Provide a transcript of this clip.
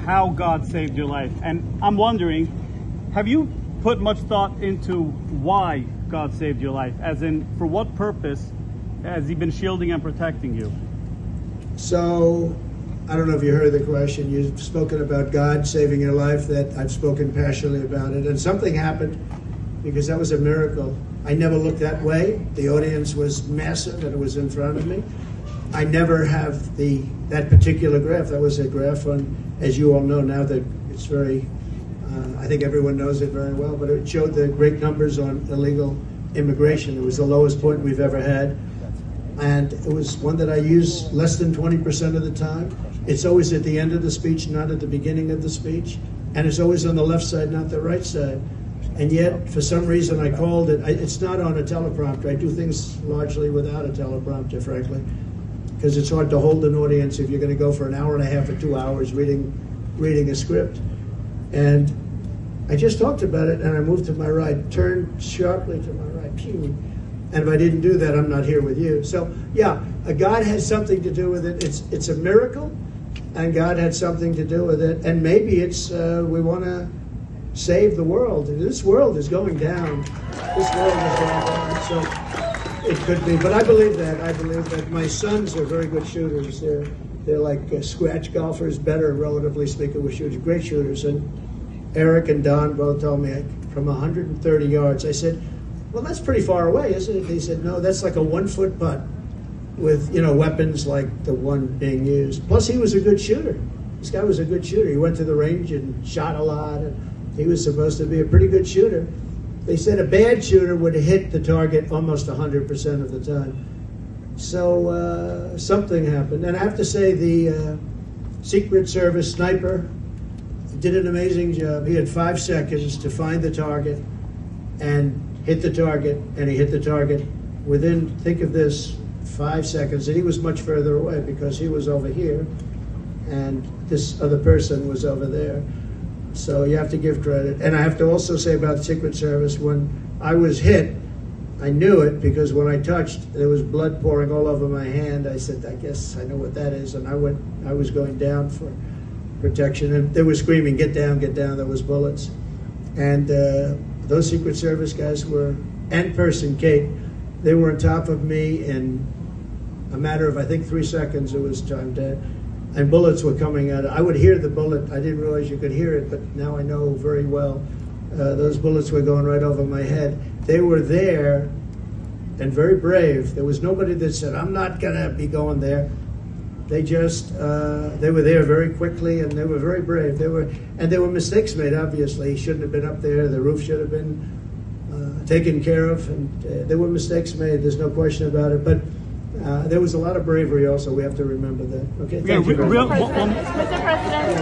how God saved your life. And I'm wondering, have you put much thought into why God saved your life? As in, for what purpose has he been shielding and protecting you? So, I don't know if you heard the question. You've spoken about God saving your life, that I've spoken passionately about it. And something happened, because that was a miracle. I never looked that way. The audience was massive and it was in front of me. I never have that particular graph. That was a graph on, as you all know now, that it's very, I think everyone knows it very well, but it showed the great numbers on illegal immigration. It was the lowest point we've ever had. And it was one that I use less than 20% of the time. It's always at the end of the speech, not at the beginning of the speech. And it's always on the left side, not the right side. And yet, for some reason, I called it. It's not on a teleprompter. I do things largely without a teleprompter, frankly, because it's hard to hold an audience if you're going to go for an hour and a half or 2 hours reading a script. And I just talked about it, and I moved to my right, turned sharply to my right. Pew. And if I didn't do that, I'm not here with you. So, yeah, God has something to do with it. It's a miracle, and God had something to do with it. And maybe it's we want to save the world. This world is going down. This world is going down. So it could be. But I believe that. I believe that my sons are very good shooters. They're like scratch golfers, better, relatively speaking, with shooters. Great shooters. And Eric and Don both told me from 130 yards. I said, well, that's pretty far away, isn't it? They said, no, that's like a 1-foot putt with, weapons like the one being used. Plus, he was a good shooter. This guy was a good shooter. He went to the range and shot a lot. And he was supposed to be a pretty good shooter. They said a bad shooter would hit the target almost 100% of the time. So something happened. And I have to say the Secret Service sniper did an amazing job. He had 5 seconds to find the target and hit the target, and he hit the target within, think of this, 5 seconds. And he was much further away because he was over here and this other person was over there. So you have to give credit. And I have to also say about the Secret Service, when I was hit, I knew it because when I touched, there was blood pouring all over my hand. I said, I guess I know what that is. And I was going down for protection. And they were screaming, get down, get down. There was bullets. And those Secret Service guys were, and person Kate, they were on top of me in a matter of, I think, 3 seconds. It was time to, and bullets were coming out. I would hear the bullet. I didn't realize you could hear it, but now I know very well. Those bullets were going right over my head. They were there and very brave. There was nobody that said, I'm not going to be going there. They just, they were there very quickly, and they were very brave. There were mistakes made, obviously. He shouldn't have been up there. The roof should have been taken care of, and there were mistakes made. There's no question about it. But there was a lot of bravery also. We have to remember that. Okay, thank you very much. Mr. President.